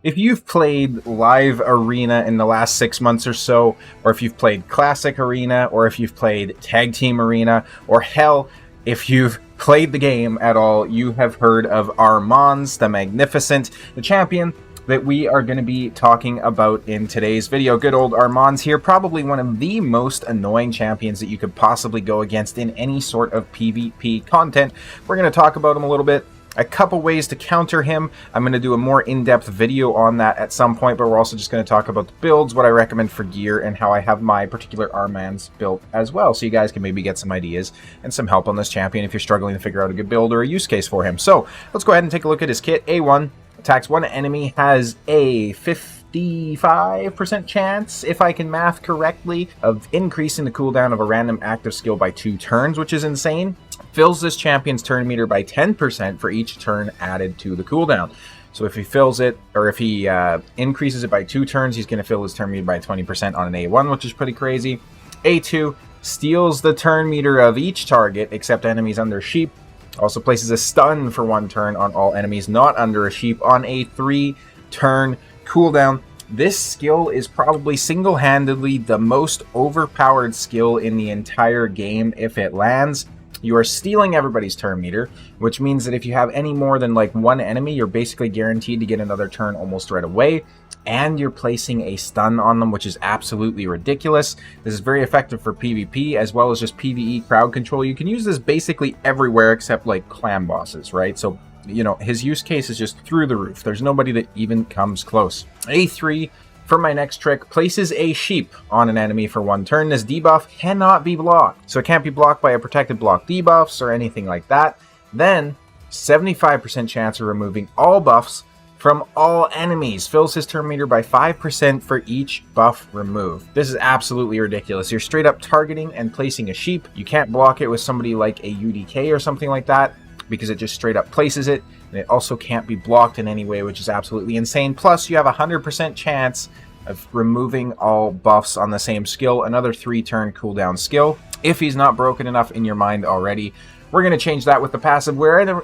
If you've played live arena in the last 6 months or so, or if you've played classic arena, or if you've played tag team arena, or hell, if you've played the game at all, you have heard of Armanz the Magnificent, the champion that we are going to be talking about in today's video. Good old Armanz here, probably one of the most annoying champions that you could possibly go against in any sort of PvP content. We're going to talk about him a little bit. A couple ways to counter him. I'm going to do a more in-depth video on that at some point, but we're also just going to talk about the builds, what I recommend for gear, and how I have my particular Armanz built as well, so you guys can maybe get some ideas and some help on this champion if you're struggling to figure out a good build or a use case for him. So let's go ahead and take a look at his kit. A1 attacks one enemy, has a 55% chance, if I can math correctly, of increasing the cooldown of a random active skill by 2 turns, which is insane. Fills this champion's turn meter by 10% for each turn added to the cooldown. So if he fills it, or if he increases it by 2 turns, he's going to fill his turn meter by 20% on an A1, which is pretty crazy. A2 steals the turn meter of each target except enemies under sheep. Also places a stun for 1 turn on all enemies not under a sheep on a 3-turn cooldown. This skill is probably single-handedly the most overpowered skill in the entire game if it lands. You are stealing everybody's turn meter, which means that if you have any more than like 1 enemy, you're basically guaranteed to get another turn almost right away. And you're placing a stun on them, which is absolutely ridiculous. This is very effective for PvP as well as just PvE crowd control. You can use this basically everywhere except like clan bosses, right? So, you know, his use case is just through the roof. There's nobody that even comes close. A3, for my next trick, places a sheep on an enemy for 1 turn. This debuff cannot be blocked. So it can't be blocked by a protected block debuffs or anything like that. Then, 75% chance of removing all buffs from all enemies. Fills his turn meter by 5% for each buff removed. This is absolutely ridiculous. You're straight up targeting and placing a sheep. You can't block it with somebody like a UDK or something like that, because it just straight up places it, and it also can't be blocked in any way, which is absolutely insane. Plus, you have a 100% chance of removing all buffs on the same skill, another 3-turn cooldown skill. If he's not broken enough in your mind already, we're going to change that with the passive whenever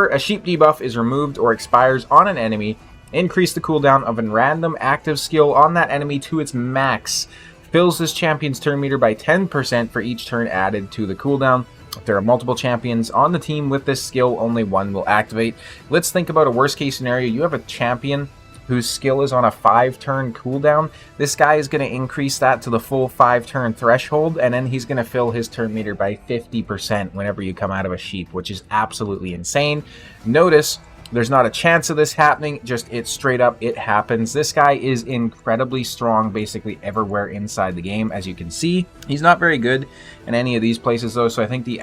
a sheep debuff is removed or expires on an enemy, increase the cooldown of a random active skill on that enemy to its max. Fills this champion's turn meter by 10% for each turn added to the cooldown. If there are multiple champions on the team with this skill, only one will activate. Let's think about a worst case scenario. You have a champion whose skill is on a 5-turn cooldown. This guy is going to increase that to the full 5-turn threshold, and then he's going to fill his turn meter by 50% whenever you come out of a sheep, which is absolutely insane. Notice there's not a chance of this happening, just it's straight up, it happens. This guy is incredibly strong basically everywhere inside the game, as you can see. He's not very good in any of these places though, so I think the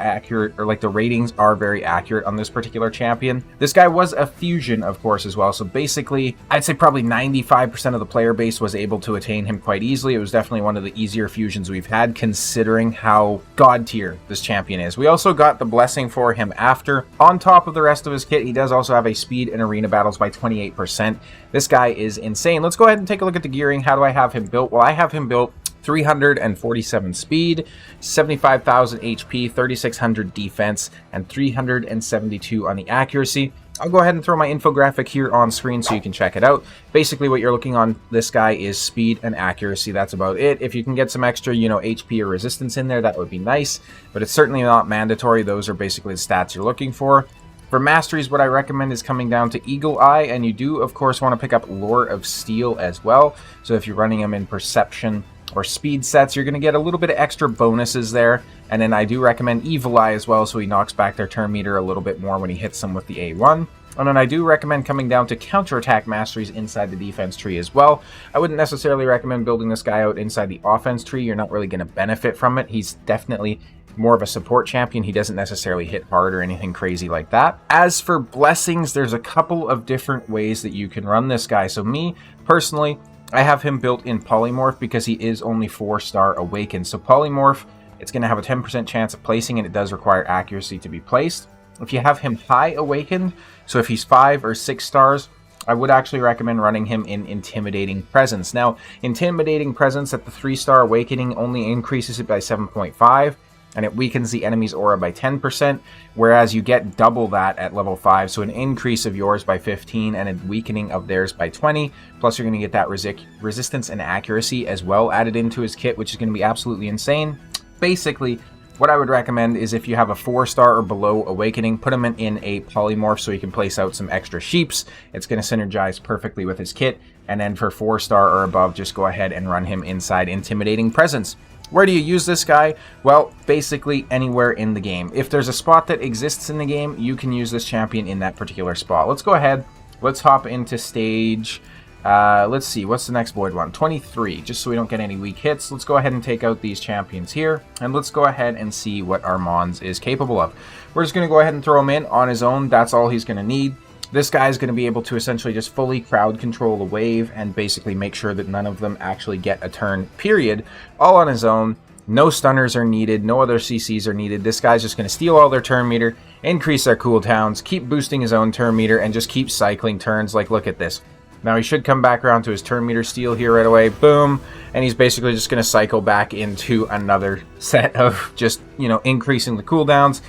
ratings are very accurate on this particular champion. This guy was a fusion, of course, as well, so basically I'd say probably 95% of the player base was able to attain him quite easily. It was definitely one of the easier fusions we've had, considering how god tier this champion is. We also got the blessing for him after. On top of the rest of his kit, he does also have a speed in arena battles by 28%. This guy is insane. Let's go ahead and take a look at the gearing. How do I have him built? Well, I have him built 347 speed, 75,000 HP, 3,600 defense, and 372 on the accuracy. I'll go ahead and throw my infographic here on screen so you can check it out. Basically, what you're looking on this guy is speed and accuracy. That's about it. If you can get some extra, you know, HP or resistance in there, that would be nice, but it's certainly not mandatory. Those are basically the stats you're looking for. For masteries, what I recommend is coming down to Eagle Eye, and you do, of course, want to pick up Lore of Steel as well. So if you're running them in Perception or Speed sets, you're going to get a little bit of extra bonuses there. And then I do recommend Evil Eye as well, so he knocks back their turn meter a little bit more when he hits them with the A1. And then I do recommend coming down to counterattack masteries inside the defense tree as well. I wouldn't necessarily recommend building this guy out inside the offense tree. You're not really going to benefit from it. He's definitely more of a support champion. He doesn't necessarily hit hard or anything crazy like that. As for blessings, there's a couple of different ways that you can run this guy. So me, personally, I have him built in Polymorph because he is only 4-star awakened. So Polymorph, it's going to have a 10% chance of placing, and it does require accuracy to be placed. If you have him high awakened, so if he's 5 or 6 stars, I would actually recommend running him in Intimidating Presence. Now, Intimidating Presence at the 3-star awakening only increases it by 7.5. and it weakens the enemy's aura by 10%, whereas you get double that at level 5, so an increase of yours by 15 and a weakening of theirs by 20, plus you're going to get that resistance and accuracy as well added into his kit, which is going to be absolutely insane. Basically, what I would recommend is if you have a 4-star or below awakening, put him in a polymorph so he can place out some extra sheeps. It's going to synergize perfectly with his kit, and then for 4-star or above, just go ahead and run him inside Intimidating Presence. Where do you use this guy? Well, basically anywhere in the game. If there's a spot that exists in the game, you can use this champion in that particular spot. Let's go ahead. Let's hop into stage... let's see, what's the next void one? 23, just so we don't get any weak hits. Let's go ahead and take out these champions here, and let's go ahead and see what Armanz is capable of. We're just going to go ahead and throw him in on his own. That's all he's going to need. This guy is going to be able to essentially just fully crowd control the wave and basically make sure that none of them actually get a turn, period, all on his own. No stunners are needed, no other CCs are needed. This guy's just going to steal all their turn meter, increase their cooldowns, keep boosting his own turn meter, and just keep cycling turns. Like, look at this. Now he should come back around to his turn meter steal here right away, boom, and he's basically just going to cycle back into another set of just, you know, increasing the cooldowns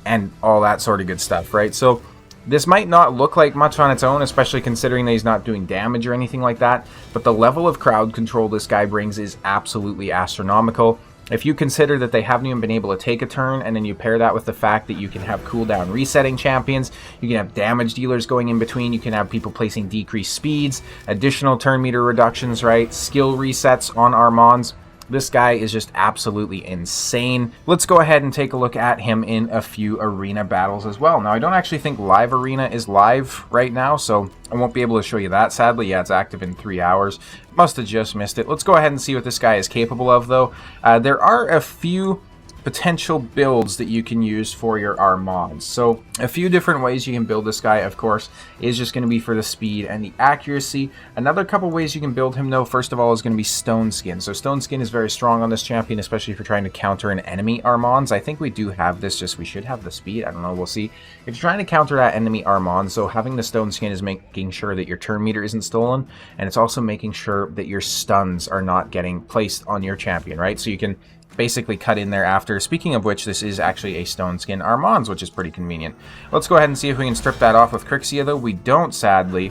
and all that sort of good stuff, right? So this might not look like much on its own, especially considering that he's not doing damage or anything like that, but the level of crowd control this guy brings is absolutely astronomical. If you consider that they haven't even been able to take a turn, and then you pair that with the fact that you can have cooldown resetting champions, you can have damage dealers going in between, you can have people placing decreased speeds, additional turn meter reductions, right? Skill resets on Armanz. This guy is just absolutely insane. Let's go ahead and take a look at him in a few arena battles as well. Now, I don't actually think live arena is live right now, so I won't be able to show you that, sadly. Yeah, it's active in 3 hours. Must have just missed it. Let's go ahead and see what this guy is capable of, though. There are a few potential builds that you can use for your Armanz. So a few different ways you can build this guy, of course, is just going to be for the speed and the accuracy. Another couple ways you can build him, though, first of all, is going to be Stone Skin. So Stone Skin is very strong on this champion, especially if you're trying to counter an enemy Armanz. I think we do have this, just we should have the speed. I don't know, we'll see. If you're trying to counter that enemy Armanz, so having the Stone Skin is making sure that your turn meter isn't stolen, and it's also making sure that your stuns are not getting placed on your champion, right? So you can basically cut in there after. Speaking of which, this is actually a Stone Skin Armanz, which is pretty convenient. Let's go ahead and see if we can strip that off with Crixia, though. We don't, sadly.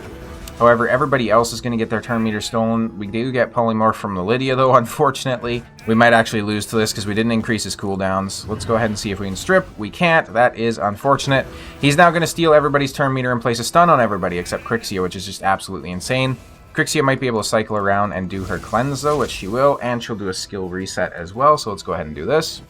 However, everybody else is going to get their turn meter stolen. We do get Polymorph from the Lydia, though, unfortunately. We might actually lose to this because we didn't increase his cooldowns. Let's go ahead and see if we can strip. We can't. That is unfortunate. He's now going to steal everybody's turn meter and place a stun on everybody except Crixia, which is just absolutely insane. Crixia might be able to cycle around and do her cleanse, though, which she will, and she'll do a skill reset as well, so let's go ahead and do this.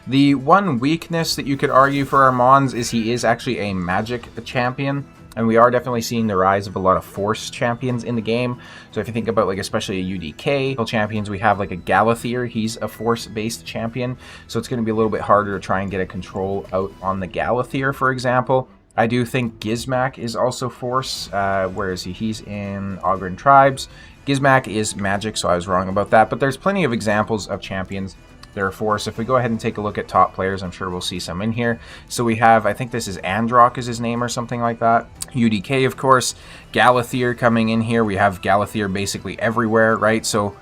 The one weakness that you could argue for Armanz is he is actually a magic champion, and we are definitely seeing the rise of a lot of force champions in the game. So if you think about, like, especially a UDK champions, we have like a Galathier. He's a force-based champion, so it's going to be a little bit harder to try and get a control out on the Galathier, for example. I do think Gizmak is also Force. Where is he? He's in Ogren Tribes. Gizmak is Magic, so I was wrong about that. But there's plenty of examples of champions that are Force. If we go ahead and take a look at top players, I'm sure we'll see some in here. So we have, I think this is Androck is his name or something like that. UDK, of course. Galathier coming in here. We have Galathier basically everywhere, right? So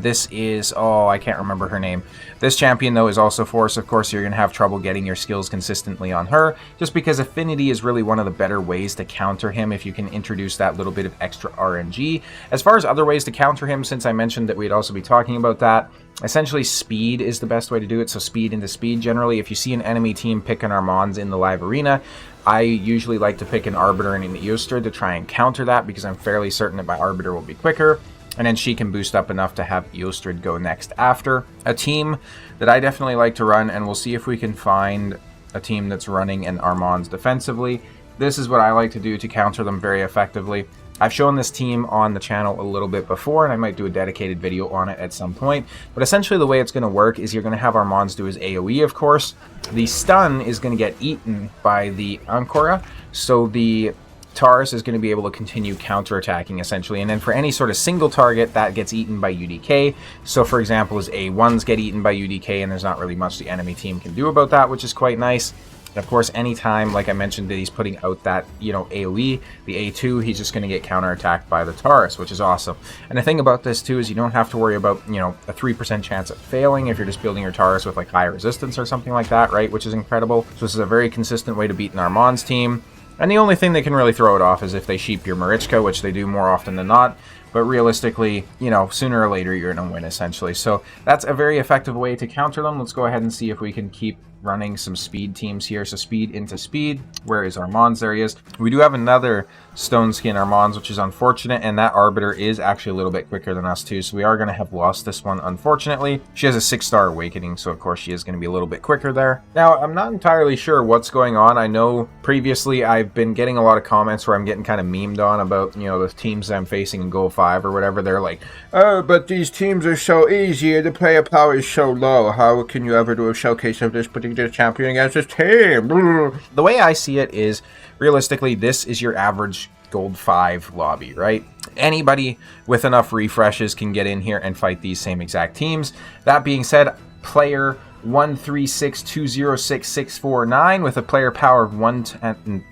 this is, oh, I can't remember her name. This champion, though, is also Force. Of course, you're going to have trouble getting your skills consistently on her, just because Affinity is really one of the better ways to counter him if you can introduce that little bit of extra RNG. As far as other ways to counter him, since I mentioned that we'd also be talking about that, essentially speed is the best way to do it, so speed into speed. Generally, if you see an enemy team pick an Armanz in the live arena, I usually like to pick an Arbiter and an Eostrid to try and counter that, because I'm fairly certain that my Arbiter will be quicker, and then she can boost up enough to have Eostrid go next after. A team that I definitely like to run, and we'll see if we can find a team that's running an Armanz defensively. This is what I like to do to counter them very effectively. I've shown this team on the channel a little bit before, and I might do a dedicated video on it at some point. But essentially the way it's going to work is you're going to have Armanz do his AoE, of course. The stun is going to get eaten by the Ancora, so the Taurus is going to be able to continue counterattacking, essentially. And then for any sort of single target, that gets eaten by UDK. So, for example, his A1s get eaten by UDK, and there's not really much the enemy team can do about that, which is quite nice. And of course, anytime, like I mentioned, that he's putting out that, you know, AoE, the A2, he's just going to get counterattacked by the Taurus, which is awesome. And the thing about this too is you don't have to worry about, you know, a 3% chance of failing if you're just building your Taurus with like high resistance or something like that, right? Which is incredible. So this is a very consistent way to beat an Armanz team. And the only thing that can really throw it off is if they sheep your Marichka, which they do more often than not. But realistically, you know, sooner or later you're going to win, essentially. So that's a very effective way to counter them. Let's go ahead and see if we can keep running some speed teams here. So speed into speed. Where is Armanz? There he is. We do have another Stone Skin Armanz, which is unfortunate, and that Arbiter is actually a little bit quicker than us too, so we are going to have lost this one, unfortunately. She has a 6-star Awakening, so of course she is going to be a little bit quicker there. Now, I'm not entirely sure what's going on. I know previously I've been getting a lot of comments where I'm getting kind of memed on about, you know, the teams I'm facing in Goal 5 or whatever. They're like, oh, but these teams are so easy and the player power is so low. How can you ever do a showcase of this particular champion against this team? The way I see it is, realistically, this is your average Gold 5 lobby, right? Anybody with enough refreshes can get in here and fight these same exact teams. That being said, player 136206649 with a player power of 1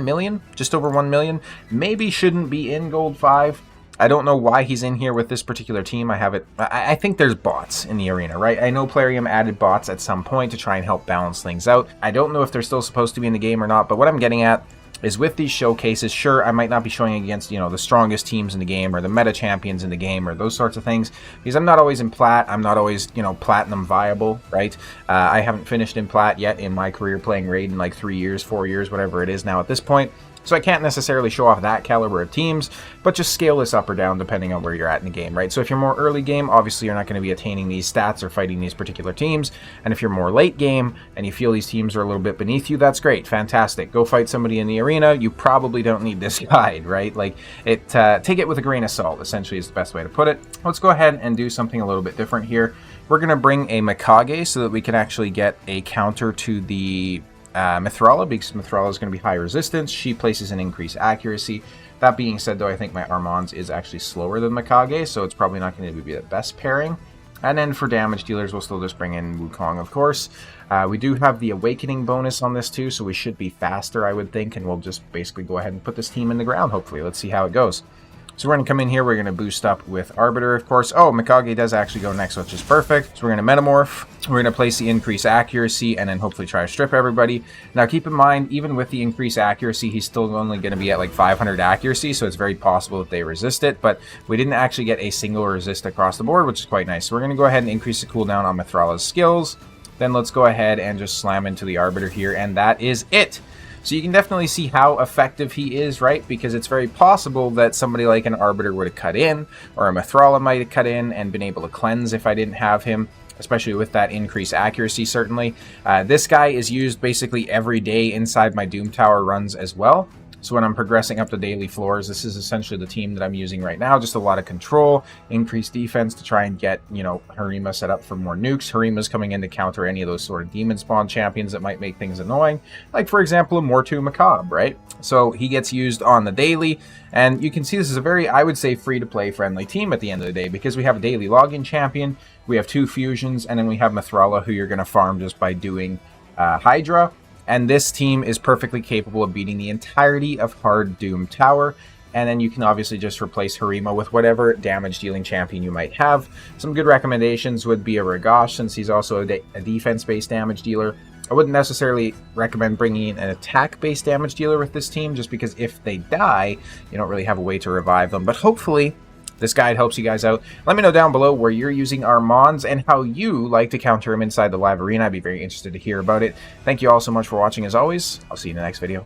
million, just over 1 million, maybe shouldn't be in Gold 5. I don't know why he's in here with this particular team. I think there's bots in the arena, right? I know Plarium added bots at some point to try and help balance things out. I don't know if they're still supposed to be in the game or not, but what I'm getting at is with these showcases, sure, I might not be showing against, you know, the strongest teams in the game or the meta champions in the game or those sorts of things, because I'm not always in plat. I'm not always, you know, platinum viable, right? I haven't finished in plat yet in my career playing Raid in like 3 years, 4 years, whatever it is now at this point. So I can't necessarily show off that caliber of teams, but just scale this up or down depending on where you're at in the game, right? So if you're more early game, obviously you're not going to be attaining these stats or fighting these particular teams. And if you're more late game and you feel these teams are a little bit beneath you, that's great, fantastic. Go fight somebody in the arena. You probably don't need this guide, right? Like, take it with a grain of salt, essentially is the best way to put it. Let's go ahead and do something a little bit different here. We're going to bring a Mikage so that we can actually get a counter to the Mithrala, because Mithrala is going to be high resistance. She places an increased accuracy. That being said, though, I think my Armanz is actually slower than Mikage, so it's probably not going to be the best pairing. And then for damage dealers, we'll still just bring in Wukong, of course. We do have the Awakening bonus on this too, so we should be faster, I would think, and we'll just basically go ahead and put this team in the ground, hopefully. Let's see how it goes. So we're going to come in here, we're going to boost up with Arbiter, of course. Oh, Mikage does actually go next, which is perfect. So we're going to Metamorph, we're going to place the increased accuracy, and then hopefully try to strip everybody. Now keep in mind, even with the increased accuracy, he's still only going to be at like 500 accuracy, so it's very possible that they resist it, but we didn't actually get a single resist across the board, which is quite nice. So we're going to go ahead and increase the cooldown on Mithrala's skills. Then let's go ahead and just slam into the Arbiter here, and that is it. So you can definitely see how effective he is, right? Because it's very possible that somebody like an Arbiter would have cut in, or a Mithrala might have cut in and been able to cleanse if I didn't have him, especially with that increased accuracy, certainly. This guy is used basically every day inside my Doom Tower runs as well. So when I'm progressing up the daily floors, this is essentially the team that I'm using right now. Just a lot of control, increased defense to try and get, you know, Harima set up for more nukes. Harima's coming in to counter any of those sort of demon spawn champions that might make things annoying. Like, for example, a Mortu Macabre, right? So he gets used on the daily, and you can see this is a very, I would say, free-to-play friendly team at the end of the day, because we have a daily login champion, we have 2 fusions, and then we have Mithrala, who you're going to farm just by doing Hydra. And this team is perfectly capable of beating the entirety of Hard Doom Tower. And then you can obviously just replace Harima with whatever damage-dealing champion you might have. Some good recommendations would be a Ragash, since he's also a defense-based damage dealer. I wouldn't necessarily recommend bringing in an attack-based damage dealer with this team, just because if they die, you don't really have a way to revive them. But hopefully this guide helps you guys out. Let me know down below where you're using Armanz and how you like to counter him inside the live arena. I'd be very interested to hear about it. Thank you all so much for watching as always. I'll see you in the next video.